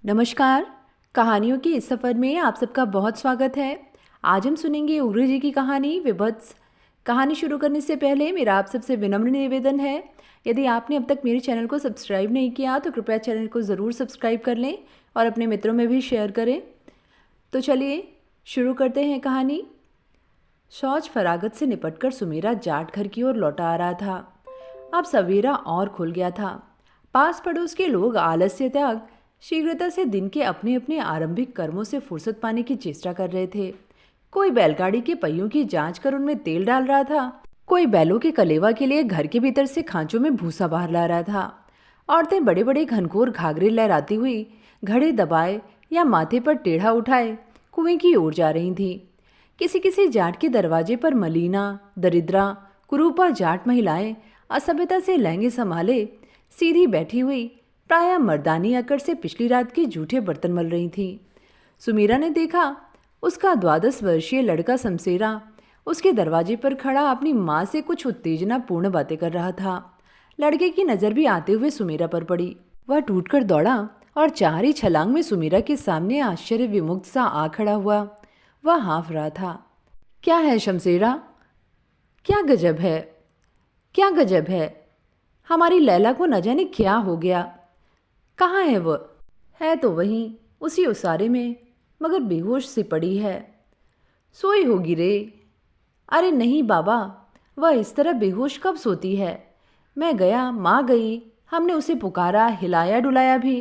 नमस्कार। कहानियों के इस सफ़र में आप सबका बहुत स्वागत है। आज हम सुनेंगे उग्र जी की कहानी विभत्स। कहानी शुरू करने से पहले मेरा आप सबसे विनम्र निवेदन है, यदि आपने अब तक मेरे चैनल को सब्सक्राइब नहीं किया तो कृपया चैनल को ज़रूर सब्सक्राइब कर लें और अपने मित्रों में भी शेयर करें। तो चलिए शुरू करते हैं कहानी। शौच फरागत से निपटकर सुमेरा जाट घर की ओर लौटा आ रहा था। अब सवेरा और खुल गया था। पास पड़ोस के लोग आलस्य त्याग शीघ्रता से दिन के अपने अपने आरंभिक कर्मों से फुर्सत पाने की चेष्टा कर रहे थे। कोई बैलगाड़ी के पहियों की जांच कर उनमें तेल डाल रहा था, कोई बैलों के कलेवा के लिए घर के भीतर से खांचों में भूसा बाहर ला रहा था। औरतें बड़े बड़े घनघोर घाघरे लहराती हुई घड़े दबाए या माथे पर टेढ़ा उठाए कुएं की ओर जा रही थीं। किसी किसी जाट के दरवाजे पर मलीना, दरिद्रा, कुरूपा जाट महिलाएं असभ्यता से लहंगे संभाले सीधी बैठी हुई प्रायः मर्दानी अकड़ से पिछली रात के जूठे बर्तन मल रही थीं। सुमीरा ने देखा उसका 12 वर्षीय लड़का शमशेरा उसके दरवाजे पर खड़ा अपनी माँ से कुछ उत्तेजना पूर्ण बातें कर रहा था। लड़के की नज़र भी आते हुए सुमीरा पर पड़ी। वह टूटकर दौड़ा और चारी छलांग में सुमीरा के सामने आश्चर्य विमुक्त सा आ खड़ा हुआ। वह हाँफ रहा था। क्या है शमशेरा? क्या गजब है, क्या गजब है। हमारी लैला को न जाने क्या हो गया। कहाँ है वो? है तो वहीं उसी उसारे में, मगर बेहोश सी पड़ी है। सोई होगी रे। अरे नहीं बाबा, वह इस तरह बेहोश कब सोती है। मैं गया, माँ गई, हमने उसे पुकारा, हिलाया डुलाया भी,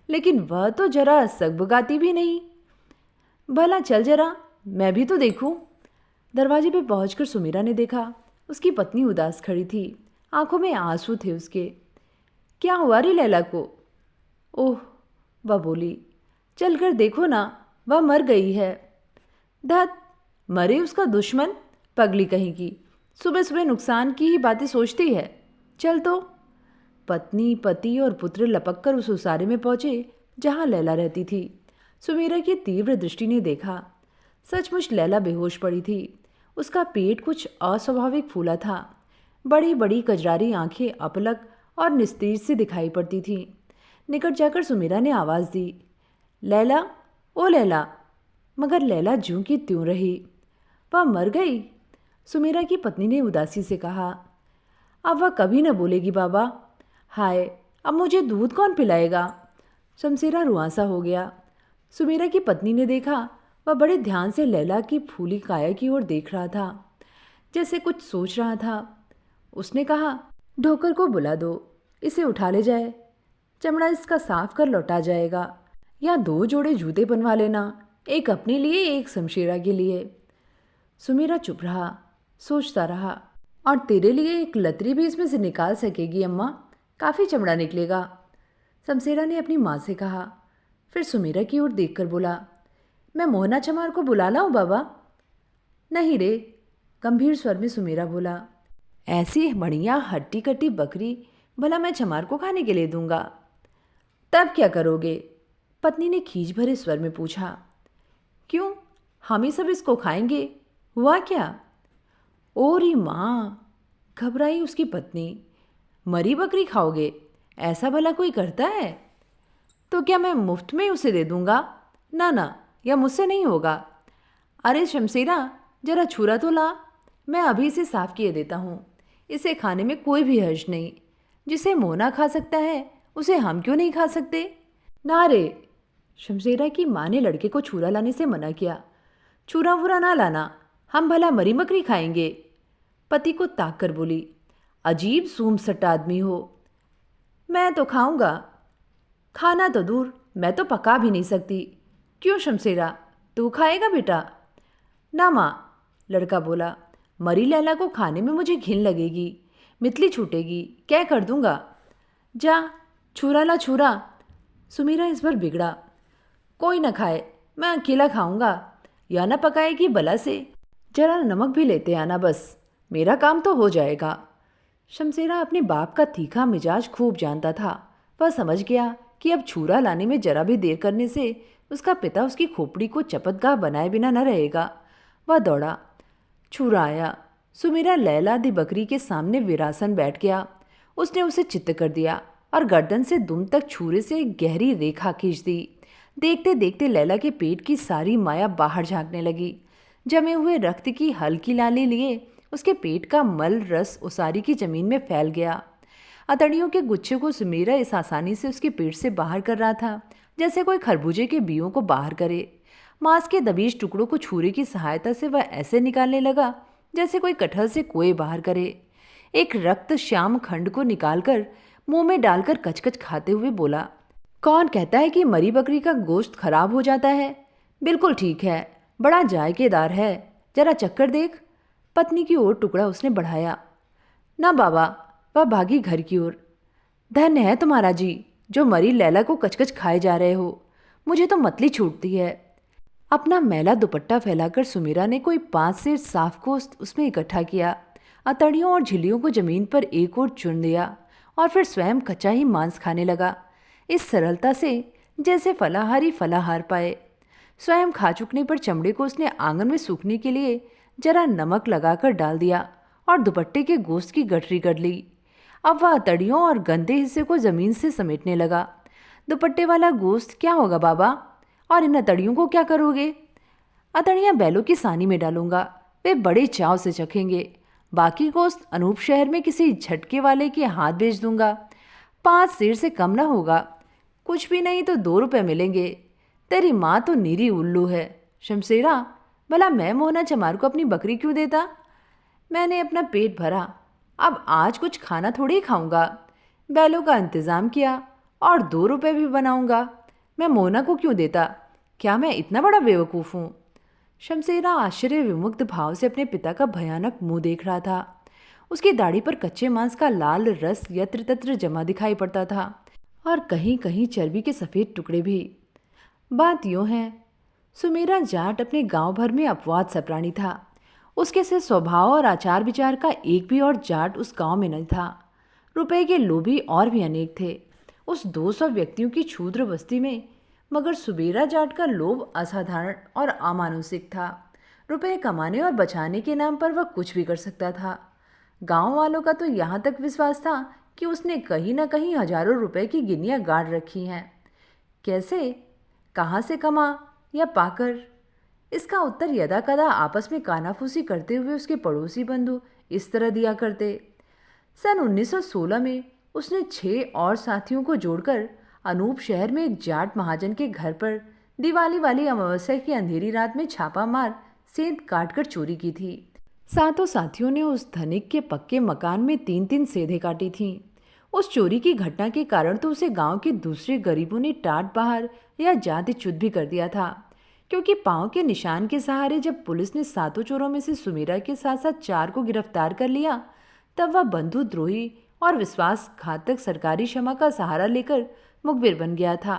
लेकिन वह तो जरा सगबगाती भी नहीं। भला चल जरा, मैं भी तो देखूं। दरवाजे पे पहुंचकर सुमीरा ने देखा उसकी पत्नी उदास खड़ी थी। आंखों में आंसू थे उसके। क्या हुआ रे लैला को? ओह, वह बोली, चल कर देखो ना, वह मर गई है। धत, मरे उसका दुश्मन, पगली कहीं की, सुबह सुबह नुकसान की ही बातें सोचती है। चल तो। पत्नी, पति और पुत्र लपक कर उस उसारे में पहुंचे जहां लैला रहती थी। सुमीरा की तीव्र दृष्टि ने देखा, सचमुच लैला बेहोश पड़ी थी। उसका पेट कुछ अस्वाभाविक फूला था। बड़ी बड़ी कजरारी आंखें अपलक और निस्तेज से दिखाई पड़ती थीं। निकट जाकर सुमीरा ने आवाज़ दी, लैला, ओ लैला। मगर लैला ज्यों की त्यों रही। वह मर गई? सुमीरा की पत्नी ने उदासी से कहा। अब वह कभी न बोलेगी बाबा। हाय, अब मुझे दूध कौन पिलाएगा? शमशेरा रुआंसा हो गया। सुमीरा की पत्नी ने देखा वह बड़े ध्यान से लैला की फूली काया की ओर देख रहा था, जैसे कुछ सोच रहा था। उसने कहा, ढोकर को बुला दो, इसे उठा ले जाए, चमड़ा इसका साफ कर लौटा जाएगा। या 2 जोड़े जूते बनवा लेना, एक अपने लिए, एक शमशेरा के लिए। सुमीरा चुप रहा, सोचता रहा। और तेरे लिए एक लतरी भी इसमें से निकाल सकेगी अम्मा, काफ़ी चमड़ा निकलेगा, शमशेरा ने अपनी माँ से कहा। फिर सुमीरा की ओर देखकर बोला, मैं मोहना चमार को बुला लाऊं बाबा? नहीं रे, गंभीर स्वर में सुमीरा बोला, ऐसी बढ़िया हट्टी कट्टी बकरी भला मैं चमार को खाने के लिए दूंगा? तब क्या करोगे? पत्नी ने खींच भरे स्वर में पूछा। क्यों, हम ही सब इसको खाएंगे, हुआ क्या? ओरी माँ, घबराई उसकी पत्नी। मरी बकरी खाओगे? ऐसा भला कोई करता है? तो क्या मैं मुफ्त में उसे दे दूंगा? ना ना, यह मुझसे नहीं होगा। अरे शमशेरा, जरा छुरा तो ला, मैं अभी इसे साफ किए देता हूँ। इसे खाने में कोई भी हर्ज नहीं। जिसे मोना खा सकता है उसे हम क्यों नहीं खा सकते? ना रे, शमशेरा की माँ ने लड़के को छुरा लाने से मना किया। छुरा वुरा ना लाना, हम भला मरी बकरी खाएंगे। पति को ताक कर बोली, अजीब सूम सट्टा आदमी हो। मैं तो खाऊंगा। खाना तो दूर, मैं तो पका भी नहीं सकती। क्यों शमशेरा, तू खाएगा बेटा? ना माँ, लड़का बोला, मरी लैला को खाने में मुझे घिन लगेगी, मितली छूटेगी, क्या कर दूंगा। जा, छुरा ला छुरा। सुमीरा इस पर बिगड़ा। कोई न खाए, मैं अकेला खाऊंगा। या न पकाएगी बला से। जरा नमक भी लेते आना, बस मेरा काम तो हो जाएगा। शमशेरा अपने बाप का तीखा मिजाज खूब जानता था। वह समझ गया कि अब छुरा लाने में जरा भी देर करने से उसका पिता उसकी खोपड़ी को चपतगाह बनाए बिना न रहेगा। वह दौड़ा, छुरा आया। सुमीरा लैला दी बकरी के सामने विरासन बैठ गया। उसने उसे चित्त कर दिया और गर्दन से दुम तक छुरे से एक गहरी रेखा खींच दी। देखते देखते लैला के पेट की सारी माया बाहर झांकने लगी। जमे हुए रक्त की हल्की लाली लिए उसके पेट का मल रस उसारी की जमीन में फैल गया। अतड़ियों के गुच्छे को सुमेरा इस आसानी से उसके पेट से बाहर कर रहा था जैसे कोई खरबूजे के बीजों को बाहर करे। मांस के दबीज टुकड़ों को छुरे की सहायता से वह ऐसे निकालने लगा जैसे कोई कटहल से कोए बाहर करे। एक रक्त श्याम खंड को निकालकर मुंह में डालकर कचकच खाते हुए बोला, कौन कहता है कि मरी बकरी का गोश्त खराब हो जाता है? बिल्कुल ठीक है, बड़ा जायकेदार है, जरा चक्कर देख। पत्नी की ओर टुकड़ा उसने बढ़ाया। ना बाबा, वह भागी घर की ओर। धन्य है तुम्हारा जी, जो मरी लैला को कचकच खाए जा रहे हो, मुझे तो मतली छूटती है। अपना मैला दुपट्टा फैलाकर सुमीरा ने कोई 5 सेर साफ गोश्त उसमें इकट्ठा किया। अतड़ियों और झिल्लियों को जमीन पर एक ओर चुन दिया और फिर स्वयं कच्चा ही मांस खाने लगा, इस सरलता से जैसे फलाहारी फलाहार पाए। स्वयं खा चुकने पर चमड़े को उसने आंगन में सूखने के लिए जरा नमक लगाकर डाल दिया और दुपट्टे के गोश्त की गठरी कर ली। अब वह अतड़ियों और गंदे हिस्से को जमीन से समेटने लगा। दुपट्टे वाला गोश्त क्या होगा बाबा, और इन अतड़ियों को क्या करोगे? अतड़ियाँ बैलों की सानी में डालूंगा, वे बड़े चाव से चखेंगे। बाकी गोश्त अनूप शहर में किसी झटके वाले के हाथ भेज दूंगा। 5 सेर से कम ना होगा, कुछ भी नहीं तो 2 रुपए मिलेंगे। तेरी माँ तो नीरी उल्लू है। शमशेरा, भला मैं मोहना चमार को अपनी बकरी क्यों देता? मैंने अपना पेट भरा, अब आज कुछ खाना थोड़ी ही खाऊंगा। बैलों का इंतज़ाम किया और 2 रुपए भी बनाऊंगा। मैं मोहना को क्यों देता? क्या मैं इतना बड़ा बेवकूफ़ हूँ? शमशेरा आश्चर्य विमुग्ध भाव से अपने पिता का भयानक मुंह देख रहा था। उसकी दाढ़ी पर कच्चे मांस का लाल रस यत्र तत्र जमा दिखाई पड़ता था और कहीं कहीं चर्बी के सफ़ेद टुकड़े भी। बात यूँ है, सुमेरा जाट अपने गांव भर में अपवाद सा प्राणी था। उसके से स्वभाव और आचार विचार का एक भी और जाट उस गांव में नहीं था। रुपए के लोभी और भी अनेक थे उस 200 व्यक्तियों की क्षुद्र बस्ती में, मगर सुबेरा जाट का लोभ असाधारण और अमानुषिक था। रुपए कमाने और बचाने के नाम पर वह कुछ भी कर सकता था। गांव वालों का तो यहाँ तक विश्वास था कि उसने कहीं न कहीं हजारों रुपए की गिनियाँ गाड़ रखी हैं। कैसे, कहाँ से कमा या पाकर? इसका उत्तर यदा कदा आपस में कानाफूसी करते हुए उसके पड़ोसी बंधु इस तरह दिया करते। सन 1916 में उसने 6 और साथियों को जोड़कर अनूप शहर में एक जाट महाजन के घर पर दिवाली वाली अमावस्या की अंधेरी रात में छापा मार सेंध काटकर चोरी की थी। सातों साथियों ने उस धनिक के पक्के मकान में 3-3 सेंधें काटी थीं। उस चोरी की घटना के कारण तो उसे गांव के दूसरे गरीबों ने टाट बाहर या जाति च्युत भी कर दिया था, क्योंकि पांव के निशान के सहारे जब पुलिस ने 7 चोरों में से सुमेरा के साथ साथ 4 को गिरफ्तार कर लिया, तब वह बंधुद्रोही और विश्वासघातक सरकारी क्षमा का सहारा लेकर मुखबिर बन गया था।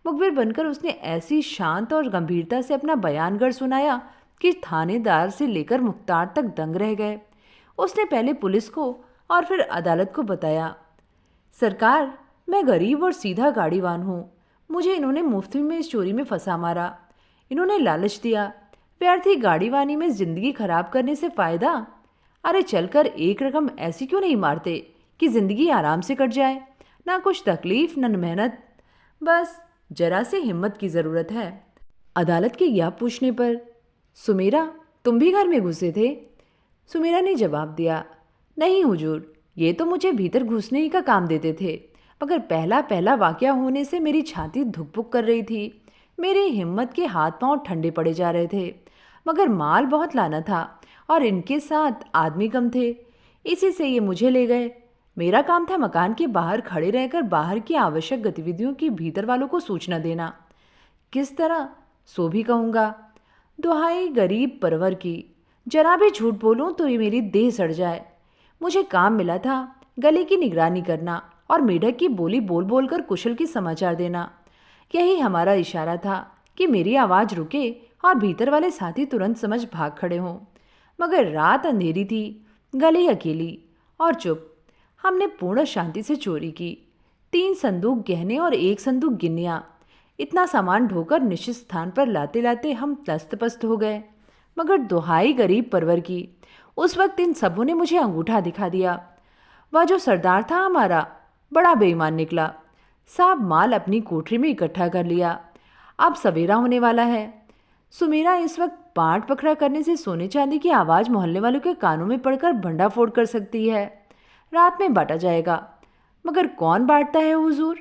मुखबिर बनकर उसने ऐसी शांत और गंभीरता से अपना बयानगर सुनाया कि थानेदार से लेकर मुख्तार तक दंग रह गए। उसने पहले पुलिस को और फिर अदालत को बताया, सरकार, मैं गरीब और सीधा गाड़ीवान हूँ। मुझे इन्होंने मुफ्त में इस चोरी में फंसा मारा। इन्होंने लालच दिया, व्यर्थ ही गाड़ीवानी में जिंदगी खराब करने से फ़ायदा। अरे चलकर एक रकम ऐसी क्यों नहीं मारते कि जिंदगी आराम से कट जाए, ना कुछ तकलीफ न मेहनत, बस जरा से हिम्मत की ज़रूरत है। अदालत के यह पूछने पर, सुमेरा, तुम भी घर में घुसे थे? सुमेरा ने जवाब दिया, नहीं हुजूर, ये तो मुझे भीतर घुसने ही का काम देते थे, मगर पहला पहला वाक़या होने से मेरी छाती धुक-पुक कर रही थी। मेरी हिम्मत के हाथ पांव ठंडे पड़े जा रहे थे, मगर माल बहुत लाना था और इनके साथ आदमी कम थे, इसी से ये मुझे ले गए। मेरा काम था मकान के बाहर खड़े रहकर बाहर की आवश्यक गतिविधियों की भीतर वालों को सूचना देना। किस तरह, सो भी कहूँगा। दुहाई गरीब परवर की, जरा भी झूठ बोलूँ तो ये मेरी देह सड़ जाए। मुझे काम मिला था गले की निगरानी करना और मेढक की बोली बोल बोल कर कुशल की समाचार देना। यही हमारा इशारा था कि मेरी आवाज़ रुके और भीतर वाले साथी तुरंत समझ भाग खड़े हों। मगर रात अंधेरी थी, गली अकेली और चुप। हमने पूर्ण शांति से चोरी की। 3 संदूक गहने और 1 संदूक गिन्नियाँ। इतना सामान ढोकर निश्चित स्थान पर लाते लाते हम तस्तपस्त हो गए। मगर दुहाई गरीब परवर की, उस वक्त इन सबों ने मुझे अंगूठा दिखा दिया। वह जो सरदार था हमारा, बड़ा बेईमान निकला। साहब माल अपनी कोठरी में इकट्ठा कर लिया। अब सवेरा होने वाला है। सुमेरा इस वक्त बांट पखड़ा करने से सोने चांदी की आवाज़ मोहल्ले वालों के कानों में पड़कर भंडाफोड़ कर सकती है। रात में बांटा जाएगा, मगर कौन बांटता है हुजूर?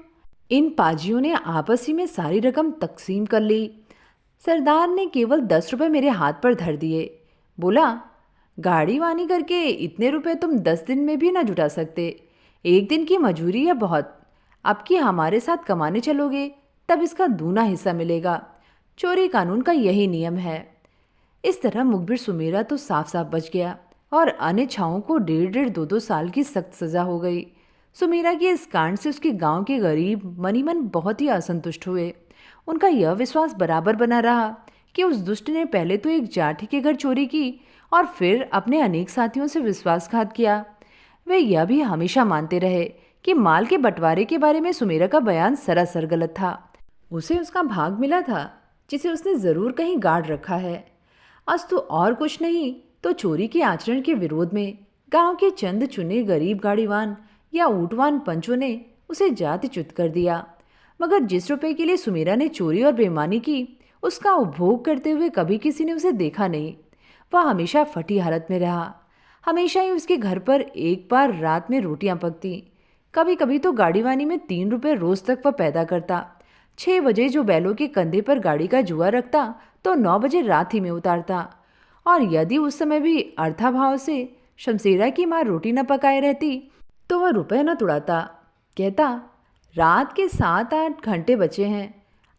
इन पाजियों ने आपस ही में सारी रकम तकसीम कर ली। सरदार ने केवल 10 रुपये मेरे हाथ पर धर दिए। बोला, गाड़ी वानी करके इतने रुपए तुम 10 दिन में भी ना जुटा सकते। एक दिन की मजूरी है बहुत। अब कि हमारे साथ कमाने चलोगे तब इसका दूना हिस्सा मिलेगा। चोरी कानून का यही नियम है। इस तरह मुखबिर सुमेरा तो साफ साफ बच गया और अन्य छाओं को 1.5-2 साल की सख्त सजा हो गई। सुमेरा के इस कांड से उसके गांव के गरीब मनी मन बहुत ही असंतुष्ट हुए। उनका यह विश्वास बराबर बना रहा कि उस दुष्ट ने पहले तो एक जाठी के घर चोरी की और फिर अपने अनेक साथियों से विश्वासघात किया। वे यह भी हमेशा मानते रहे कि माल के बंटवारे के बारे में सुमेरा का बयान सरासर गलत था। उसे उसका भाग मिला था जिसे उसने ज़रूर कहीं गाड़ रखा है। आज तो और कुछ नहीं तो चोरी के आचरण के विरोध में गांव के चंद चुने गरीब गाड़ीवान या ऊँटवान पंचों ने उसे जातिच्युत कर दिया। मगर जिस रुपए के लिए सुमेरा ने चोरी और बेईमानी की, उसका उपभोग करते हुए कभी किसी ने उसे देखा नहीं। वह हमेशा फटी हालत में रहा। हमेशा ही उसके घर पर एक बार रात में रोटियां पकती। कभी कभी तो गाड़ीवानी में 3 रुपए रोज तक वह पैदा करता। 6 बजे जो बैलों के कंधे पर गाड़ी का जुआ रखता तो 9 बजे रात ही में उतारता। और यदि उस समय भी अर्थाभाव से शमशेरा की माँ रोटी न पकाए रहती तो वह रुपए न तुड़ाता। कहता, रात के 7-8 घंटे बचे हैं,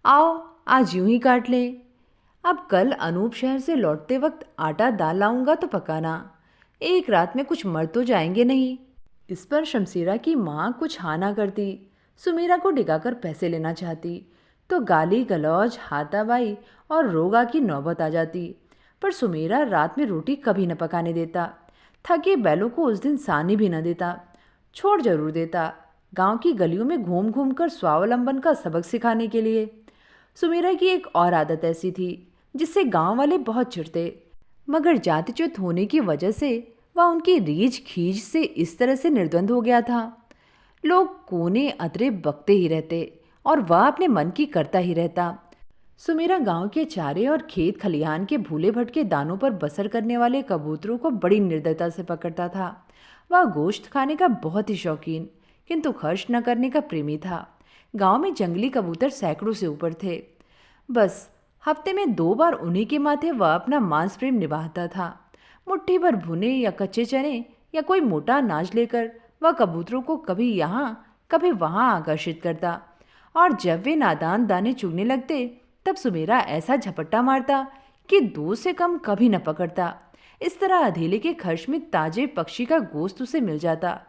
आओ आज यूं ही काट लें। अब कल अनूप शहर से लौटते वक्त आटा दाल लाऊंगा तो पकाना। एक रात में कुछ मर तो जाएंगे नहीं। इस पर शमशेरा की माँ कुछ हाँ ना करती। सुमेरा को डिगाकर पैसे लेना चाहती तो गाली गलौज हाथाबाई और रोगा की नौबत आ जाती। पर सुमेरा रात में रोटी कभी न पकाने देता। थके बैलों को उस दिन सानी भी न देता। छोड़ जरूर देता, गांव की गलियों में घूम घूम कर स्वावलंबन का सबक सिखाने के लिए। सुमेरा की एक और आदत ऐसी थी जिससे गांव वाले बहुत चिढ़ते, मगर जातिच्युत होने की वजह से वह उनकी रीझ खींच से इस तरह से निर्द्वंद हो गया था। लोग कोने अतरे बकते ही रहते और वह अपने मन की करता ही रहता। सुमेरा गांव के चारे और खेत खलिहान के भूले भटके दानों पर बसर करने वाले कबूतरों को बड़ी निर्दयता से पकड़ता था। वह गोश्त खाने का बहुत ही शौकीन किंतु खर्च न करने का प्रेमी था। गांव में जंगली कबूतर सैकड़ों से ऊपर थे। बस हफ्ते में 2 बार उन्हीं के माथे वह अपना मांस प्रेम निभाता था। मुट्ठी भर भुने या कच्चे चने या कोई मोटा अनाज लेकर वह कबूतरों को कभी यहाँ कभी वहाँ आकर्षित करता। और जब वे नादान दाने चुगने लगते तब सुमेरा ऐसा झपट्टा मारता कि 2 से कम कभी न पकड़ता। इस तरह अधेले के खर्च में ताजे पक्षी का गोश्त उसे मिल जाता।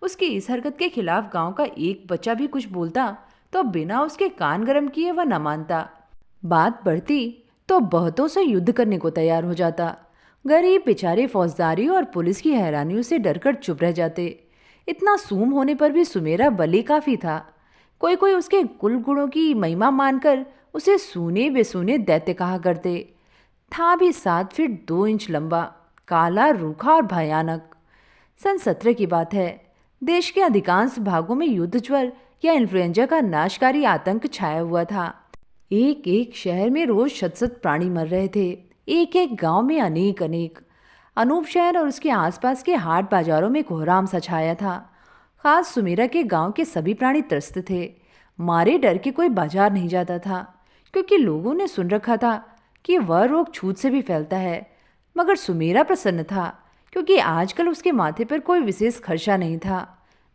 उसकी इस हरकत के खिलाफ गांव का एक बच्चा भी कुछ बोलता तो बिना उसके कान गरम किए वह न मानता। बात बढ़ती तो बहुतों से युद्ध करने को तैयार हो जाता। गरीब बेचारे फौजदारी और पुलिस की हैरानियों से डरकर चुप रह जाते। इतना सूम होने पर भी सुमेरा बली काफी था। कोई कोई उसके कुल गुणों की महिमा मानकर उसे सूने बेसूने दैत्य कहा करते। था भी 7 फीट 2 इंच लंबा, काला, रूखा और भयानक। सन 17 की बात है। देश के अधिकांश भागों में युद्ध ज्वर या इन्फ्लुएंजा का नाशकारी आतंक छाया हुआ था। एक एक शहर में रोज शत-शत प्राणी मर रहे थे। एक एक गांव में अनेक अनेक। अनूप शहर और उसके आसपास के हाट बाजारों में कोहराम सा छाया था। खास सुमेरा के गांव के सभी प्राणी त्रस्त थे। मारे डर के कोई बाजार नहीं जाता था, क्योंकि लोगों ने सुन रखा था कि वह रोग छूत से भी फैलता है। मगर सुमेरा प्रसन्न था, क्योंकि आजकल उसके माथे पर कोई विशेष खर्चा नहीं था।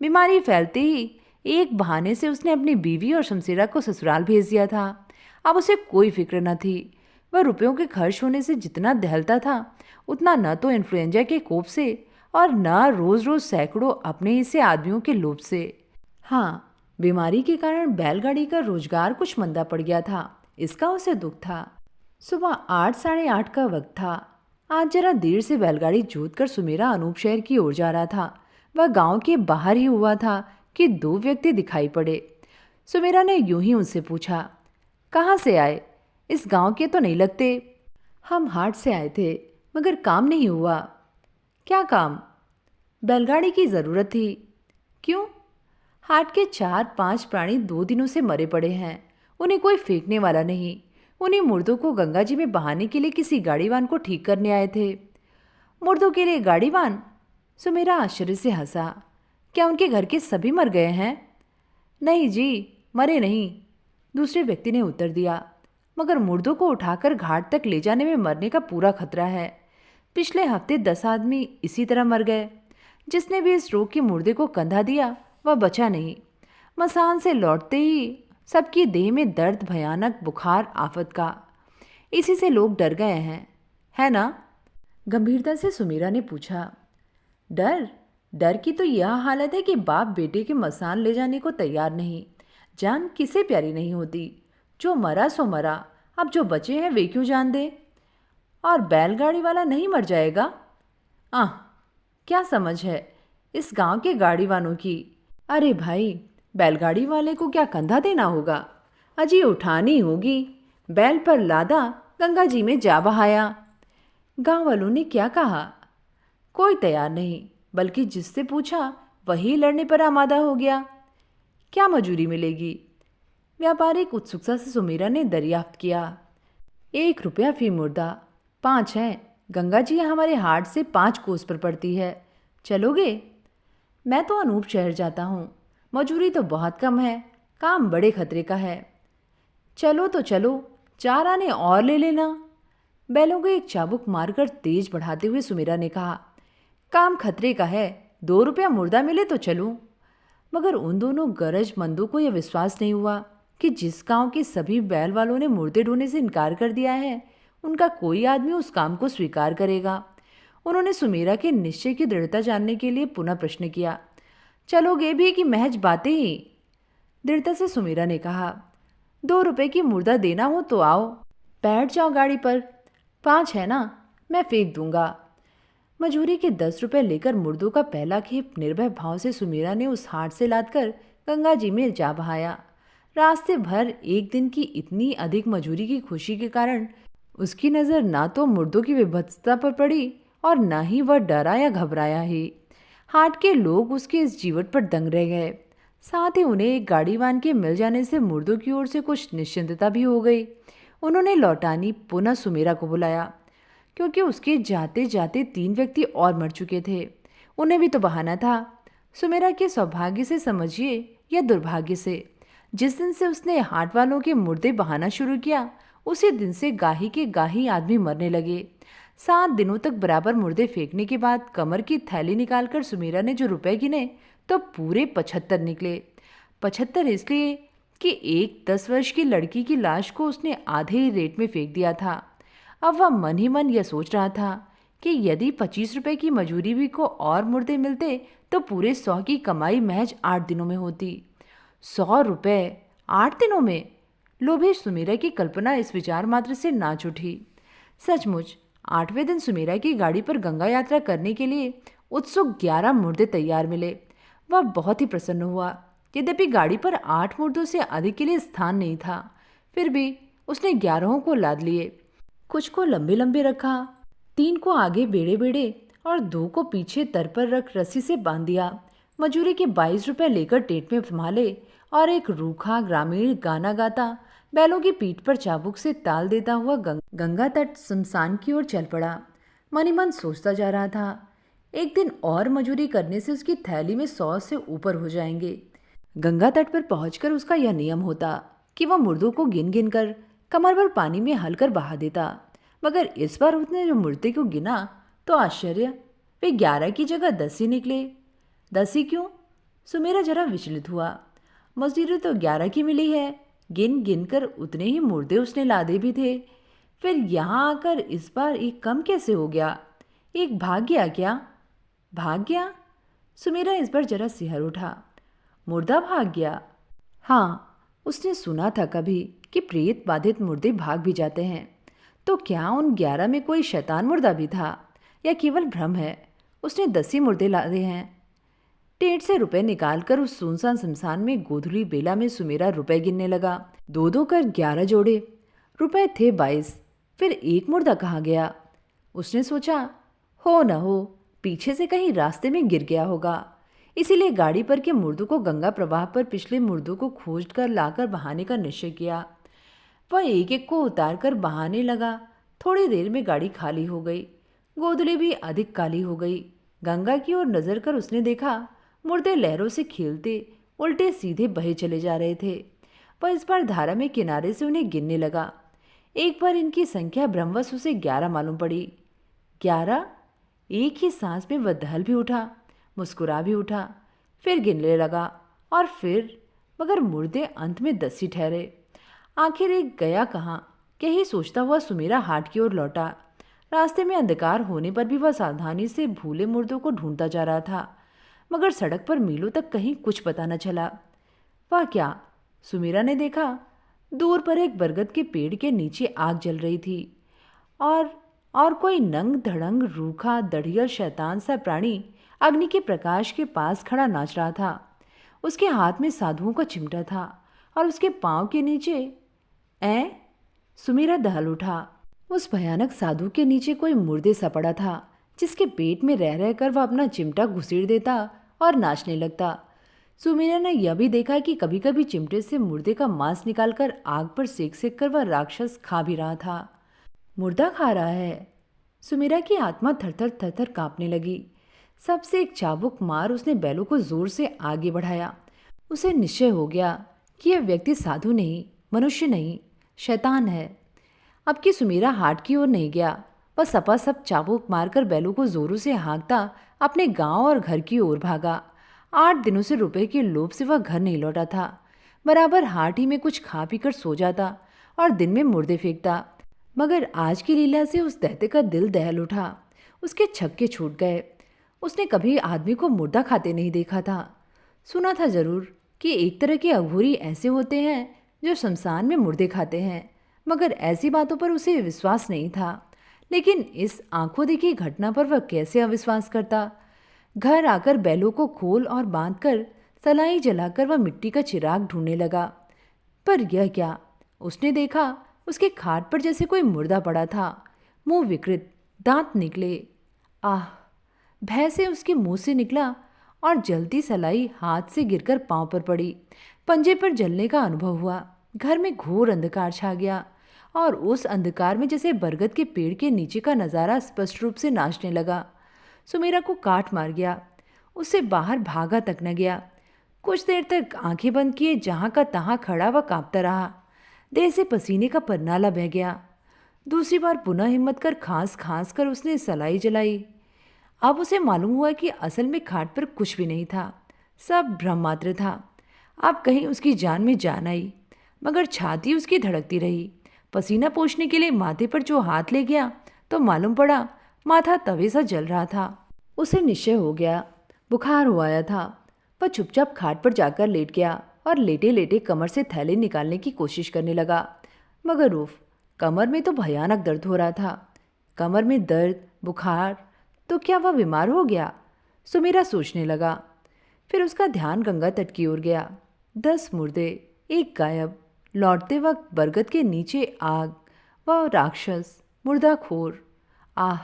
बीमारी फैलते ही एक बहाने से उसने अपनी बीवी और शमशेरा को ससुराल भेज दिया था। अब उसे कोई फिक्र न थी। वह रुपयों के खर्च होने से जितना दहलता था, उतना न तो इन्फ्लुएंजा के कोप से और न रोज रोज सैकड़ों अपने ही से आदमियों के लोभ से। हाँ, बीमारी के कारण बैलगाड़ी का रोजगार कुछ मंदा पड़ गया था, इसका उसे दुख था। सुबह 8 साढ़े 8 का वक्त था। आज जरा देर से बैलगाड़ी जोत कर सुमेरा अनूप शहर की ओर जा रहा था। वह गांव के बाहर ही हुआ था कि 2 व्यक्ति दिखाई पड़े। सुमेरा ने यूं ही उनसे पूछा, कहाँ से आए? इस गांव के तो नहीं लगते। हम हाट से आए थे, मगर काम नहीं हुआ। क्या काम? बैलगाड़ी की ज़रूरत थी। क्यों? हाट के 4-5 प्राणी 2 दिनों से मरे पड़े हैं। उन्हें कोई फेंकने वाला नहीं। उन्हीं मुर्दों को गंगा जी में बहाने के लिए किसी गाड़ीवान को ठीक करने आए थे। मुर्दों के लिए गाड़ीवान? सुमेरा आश्चर्य से हंसा। क्या उनके घर के सभी मर गए हैं? नहीं जी, मरे नहीं, दूसरे व्यक्ति ने उत्तर दिया। मगर मुर्दों को उठाकर घाट तक ले जाने में मरने का पूरा खतरा है। पिछले हफ्ते 10 आदमी इसी तरह मर गए। जिसने भी इस रोग के मुर्दे को कंधा दिया वह बचा नहीं। मसान से लौटते ही सबकी देह में दर्द, भयानक बुखार, आफत का। इसी से लोग डर गए हैं, है ना? गंभीरता से सुमीरा ने पूछा। डर? डर की तो यह हालत है कि बाप बेटे के मसान ले जाने को तैयार नहीं। जान किसे प्यारी नहीं होती। जो मरा सो मरा, अब जो बचे हैं वे क्यों जान दे? और बैलगाड़ी वाला नहीं मर जाएगा? आह, क्या समझ है इस गांव के गाड़ी वालों की। अरे भाई, बैलगाड़ी वाले को क्या कंधा देना होगा? अजी उठानी होगी। बैल पर लादा, गंगा जी में जा बहाया। गांव वालों ने क्या कहा? कोई तैयार नहीं, बल्कि जिससे पूछा वही लड़ने पर आमादा हो गया। क्या मजूरी मिलेगी? व्यापारिक उत्सुकता से सुमीरा ने दरियाफ्त किया। 1 रुपया फी मुर्दा, 5 हैं। गंगा जी हमारे हाट से 5 कोस पर पड़ती है। चलोगे? मैं तो अनूप शहर जाता हूँ। मजूरी तो बहुत कम है, काम बड़े खतरे का है। चलो तो चलो, 4 आने और ले लेना। बैलों को एक चाबुक मारकर तेज बढ़ाते हुए सुमीरा ने कहा। काम खतरे का है, 2 रुपया मुर्दा मिले तो चलूं। मगर उन दोनों गरजमंदों को यह विश्वास नहीं हुआ कि जिस गांव के सभी बैल वालों ने मुर्दे ढोने से इनकार कर दिया है, उनका कोई आदमी उस काम को स्वीकार करेगा। उन्होंने सुमीरा के निश्चय की दृढ़ता जानने के लिए पुनः प्रश्न किया। चलोगे भी कि महज बातें ही? दृढ़ता से सुमीरा ने कहा। 2 रुपए की मुर्दा देना हो तो आओ, बैठ जाओ गाड़ी पर। 5 है ना, मैं फेंक दूंगा। मजूरी के 10 रुपए लेकर मुर्दों का पहला खेप निर्भय भाव से सुमीरा ने उस हाट से लादकर गंगा जी में जा बहाया। रास्ते भर एक दिन की इतनी अधिक मजूरी की खुशी के कारण उसकी नज़र ना तो मुर्दों की विभत्सता पर पड़ी और न ही वह डरा या घबराया ही। हाट के लोग उसके इस जीवट पर दंग रह गए। साथ ही उन्हें एक गाड़ीवान के मिल जाने से मुर्दों की ओर से कुछ निश्चिंतता भी हो गई। उन्होंने लौटानी पुनः सुमीरा को बुलाया, क्योंकि उसके जाते जाते 3 व्यक्ति और मर चुके थे। उन्हें भी तो बहाना था। सुमीरा के सौभाग्य से समझिए या दुर्भाग्य से, जिस दिन से उसने हाट वालों के मुर्दे बहाना शुरू किया, उसी दिन से गाही के गाही आदमी मरने लगे। 7 दिनों तक बराबर मुर्दे फेंकने के बाद कमर की थैली निकालकर सुमीरा ने जो रुपए गिने तो पूरे 75 निकले। 75 इसलिए कि एक 10 वर्ष की लड़की की लाश को उसने आधे ही रेट में फेंक दिया था। अब वह मन ही मन यह सोच रहा था कि यदि 25 रुपए की मजूरी भी को और मुर्दे मिलते तो पूरे 100 की कमाई महज 8 दिनों में होती। 100 रुपए 8 दिनों में? लोभी सुमीरा की कल्पना इस विचार मात्र से नाच उठी। सचमुच 8वें दिन सुमीरा की गाड़ी पर गंगा यात्रा करने के लिए उत्सुक 11 मुर्दे तैयार मिले। वह बहुत ही प्रसन्न हुआ। यद्यपि गाड़ी पर 8 मुर्दों से अधिक के लिए स्थान नहीं था, फिर भी उसने 11 को लाद लिए। कुछ को लंबे लंबे रखा, 3 को आगे बेड़े बेड़े और 2 को पीछे तर पर रख रस्सी से बांध दिया। मजूरी के 22 रुपए लेकर टेट में संभाले और एक रूखा ग्रामीण गाना गाता बैलों की पीठ पर चाबुक से ताल देता हुआ गंगा तट शमशान की ओर चल पड़ा। मन ही मन सोचता जा रहा था, एक दिन और मजूरी करने से उसकी थैली में 100 से ऊपर हो जाएंगे। गंगा तट पर पहुंचकर उसका यह नियम होता कि वह मुर्दों को गिन गिन कर कमर भर पानी में हलकर बहा देता। मगर इस बार उसने जो मुर्दे को गिना तो आश्चर्य, वे 11 की जगह 10 ही निकले। 10 ही क्यों? सुमेरा जरा विचलित हुआ। मजदूरी तो 11 की मिली है, गिन गिन कर उतने ही मुर्दे उसने लादे भी थे। फिर यहाँ आकर इस बार एक कम कैसे हो गया? एक भाग गया क्या? भाग गया? सुमेरा इस बार जरा सिहर उठा। मुर्दा भाग गया? हाँ, उसने सुना था कभी कि प्रेत बाधित मुर्दे भाग भी जाते हैं। तो क्या उन 11 में कोई शैतान मुर्दा भी था या केवल भ्रम है? उसने 10 ही मुर्दे लादे हैं। टेट से रुपए निकालकर उस सुनसान शमशान में गोधुली बेला में सुमेरा रुपए गिनने लगा। 2-2 कर 11 जोड़े, रुपए थे 22। फिर एक मुर्दा कहाँ गया? उसने सोचा, हो न हो पीछे से कहीं रास्ते में गिर गया होगा। इसीलिए गाड़ी पर के मुर्दों को गंगा प्रवाह पर पिछले मुर्दों को खोज कर लाकर बहाने का निश्चय किया। वह एक एक को उतार कर बहाने लगा। थोड़ी देर में गाड़ी खाली हो गई। गोदली भी अधिक काली हो गई। गंगा की ओर नजर कर उसने देखा मुर्दे लहरों से खेलते उल्टे सीधे बहे चले जा रहे थे। वह इस बार धारा में किनारे से उन्हें गिनने लगा। एक बार इनकी संख्या ब्रह्मवश उसे 11 मालूम पड़ी। 11? एक ही सांस में वह दहल भी उठा, मुस्कुरा भी उठा, फिर गिनने लगा और फिर, मगर मुर्दे अंत में 10 ही ठहरे। आखिर एक गया कहाँ, यही सोचता हुआ सुमेरा हाट की ओर लौटा। रास्ते में अंधकार होने पर भी वह सावधानी से भूले मुर्दों को ढूंढता जा रहा था, मगर सड़क पर मीलों तक कहीं कुछ पता न चला। वह क्या, सुमेरा ने देखा दूर पर एक बरगद के पेड़ के नीचे आग जल रही थी और कोई नंग धड़ंग रूखा दढ़ियल शैतान सा प्राणी अग्नि के प्रकाश के पास खड़ा नाच रहा था। उसके हाथ में साधुओं का चिमटा था और उसके पांव के नीचे सुमेरा दहल उठा। उस भयानक साधु के नीचे कोई मुर्दे सा पड़ा था, जिसके पेट में रह रहकर वह अपना चिमटा घुसेड़ देता और नाचने लगता। सुमेरा ने यह भी देखा कि कभी कभी चिमटे से मुर्दे का मांस निकालकर आग पर सेक सेक कर वह राक्षस खा भी रहा था। मुर्दा खा रहा है। सुमेरा की आत्मा थरथर थरथर कांपने लगी। सबसे एक चाबुक मार उसने बैलों को जोर से आगे बढ़ाया। उसे निश्चय हो गया कि यह व्यक्ति साधु नहीं, मनुष्य नहीं, शैतान है। अब की सुमेरा हाट की ओर नहीं गया। वह सपासप चाबुक मारकर बैलों को जोरों से हाँकता अपने गांव और घर की ओर भागा। 8 दिनों से रुपए के लोभ से वह घर नहीं लौटा था। बराबर हाट ही में कुछ खा पी कर सो जाता और दिन में मुर्दे फेंकता। मगर आज की लीला से उस दैत्य का दिल दहल उठा। उसके छक्के छूट गए। उसने कभी आदमी को मुर्दा खाते नहीं देखा था। सुना था जरूर कि एक तरह के अघोरी ऐसे होते हैं जो शमशान में मुर्दे खाते हैं, मगर ऐसी बातों पर उसे विश्वास नहीं था। लेकिन इस आंखों देखी घटना पर वह कैसे अविश्वास करता। घर आकर बैलों को खोल और बांधकर सलाई जलाकर वह मिट्टी का चिराग ढूंढने लगा। पर यह क्या, उसने देखा उसके खाट पर जैसे कोई मुर्दा पड़ा था। मुंह विकृत, दांत निकले। आह! भय से उसके मुंह से निकला और जलती सलाई हाथ से गिरकर पांव पर पड़ी। पंजे पर जलने का अनुभव हुआ। घर में घोर अंधकार छा गया और उस अंधकार में जैसे बरगद के पेड़ के नीचे का नज़ारा स्पष्ट रूप से नाचने लगा। सुमेरा को काट मार गया। उससे बाहर भागा तक न गया। कुछ देर तक आंखें बंद किए जहां का तहां खड़ा व कांपता रहा। देह से पसीने का परनाला बह गया। दूसरी बार पुनः हिम्मत कर खांस खांस कर उसने सलाई जलाई। अब उसे मालूम हुआ कि असल में खाट पर कुछ भी नहीं था, सब भ्रम मात्र था। अब कहीं उसकी जान में जान आई, मगर छाती उसकी धड़कती रही। पसीना पोंछने के लिए माथे पर जो हाथ ले गया तो मालूम पड़ा माथा तवे सा जल रहा था। उसे निश्चय हो गया, बुखार हो आया था। वह चुपचाप खाट पर जाकर लेट गया और लेटे लेटे कमर से थैले निकालने की कोशिश करने लगा। मगर उफ, कमर में तो भयानक दर्द हो रहा था। कमर में दर्द, बुखार, तो क्या वह बीमार हो गया? सुमेरा सोचने लगा। फिर उसका ध्यान गंगा तट की ओर गया। 10 मुर्दे, एक गायब। लौटते वक्त बरगद के नीचे आग। वह राक्षस, मुर्दाखोर। आह!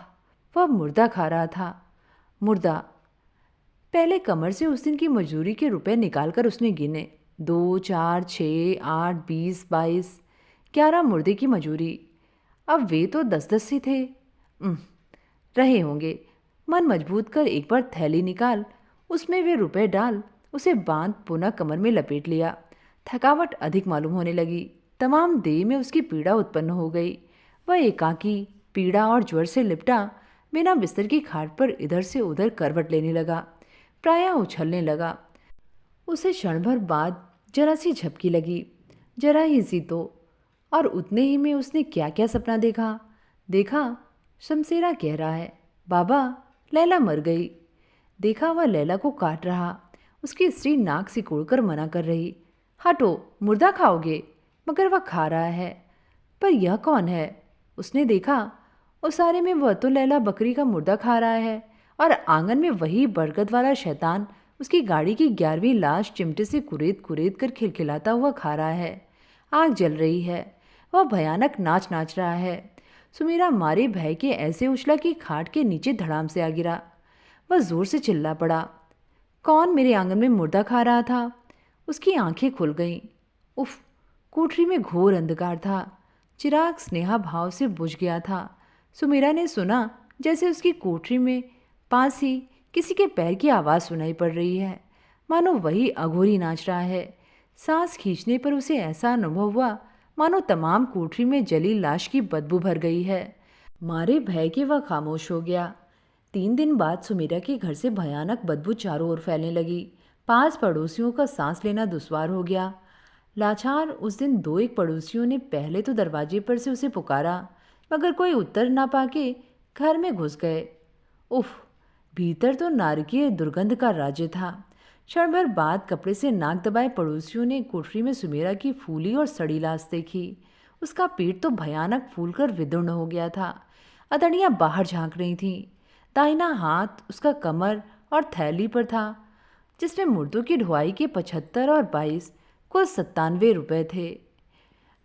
वह मुर्दा खा रहा था। मुर्दा। पहले कमर से उस दिन की मजदूरी के रुपए निकालकर उसने गिने। 2, 4, 6, 8, 20, 22, 11 मुर्दे की मजूरी। अब वे तो 10-10 ही थे। रहे होंगे। मन मजबूत कर एक बार थैली निकाल, उसमें वे रुपए डाल, उसे बांध पुनः कमर में लपेट लिया। थकावट अधिक मालूम होने लगी। तमाम देह में उसकी पीड़ा उत्पन्न हो गई। वह एकाकी, पीड़ा और ज्वर से लिपटा बिना बिस्तर की खाट पर इधर से उधर करवट लेने लगा, प्रायः उछलने लगा। उसे क्षण भर बाद जरा सी झपकी लगी, जरा ही सी तो, और उतने ही में उसने क्या क्या सपना देखा। शमशेरा कह रहा है, बाबा, लैला मर गई। देखा वह लैला को काट रहा। उसकी स्त्री नाक सिकोड़कर मना कर रही, हटो, मुर्दा खाओगे। मगर वह खा रहा है। पर यह कौन है? उसने देखा, उसारे में वह तो लैला बकरी का मुर्दा खा रहा है और आंगन में वही बरगद वाला शैतान उसकी गाड़ी की 11वीं लाश चिमटे से कुरेद कुरेद कर खिलखिलाता हुआ खा रहा है। आग जल रही है। वह भयानक नाच नाच रहा है। सुमेरा मारे भय के ऐसे उछला कि खाट के नीचे धड़ाम से आ गिरा। वह जोर से चिल्ला पड़ा, कौन मेरे आंगन में मुर्दा खा रहा था? उसकी आंखें खुल गईं। उफ! कोठरी में घोर अंधकार था। चिराग स्नेहा भाव से बुझ गया था। सुमीरा ने सुना जैसे उसकी कोठरी में पास ही किसी के पैर की आवाज़ सुनाई पड़ रही है, मानो वही अघोरी नाच रहा है। सांस खींचने पर उसे ऐसा अनुभव हुआ मानो तमाम कोठरी में जली लाश की बदबू भर गई है। मारे भय के वह खामोश हो गया। 3 दिन बाद सुमीरा के घर से भयानक बदबू चारों ओर फैलने लगी। पास पड़ोसियों का सांस लेना दुश्वार हो गया। लाचार उस दिन 2 एक पड़ोसियों ने पहले तो दरवाजे पर से उसे पुकारा, मगर कोई उत्तर ना पाके घर में घुस गए। उफ! भीतर तो नारकीय दुर्गंध का राज्य था। क्षण भर बाद कपड़े से नाक दबाए पड़ोसियों ने कोठरी में सुमेरा की फूली और सड़ी लाश देखी। उसका पेट तो भयानक फूलकर विदीर्ण हो गया था। अतड़ियाँ बाहर झांक रही थीं। दाहिना हाथ उसका कमर और थैली पर था, जिसमें मुर्दों की ढुआई के 75 और 22 कुल 97 रुपये थे।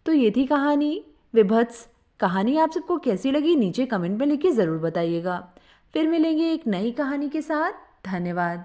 तो ये थी कहानी विभत्स। कहानी आप सबको कैसी लगी नीचे कमेंट में लिख के ज़रूर बताइएगा। फिर मिलेंगे एक नई कहानी के साथ। धन्यवाद।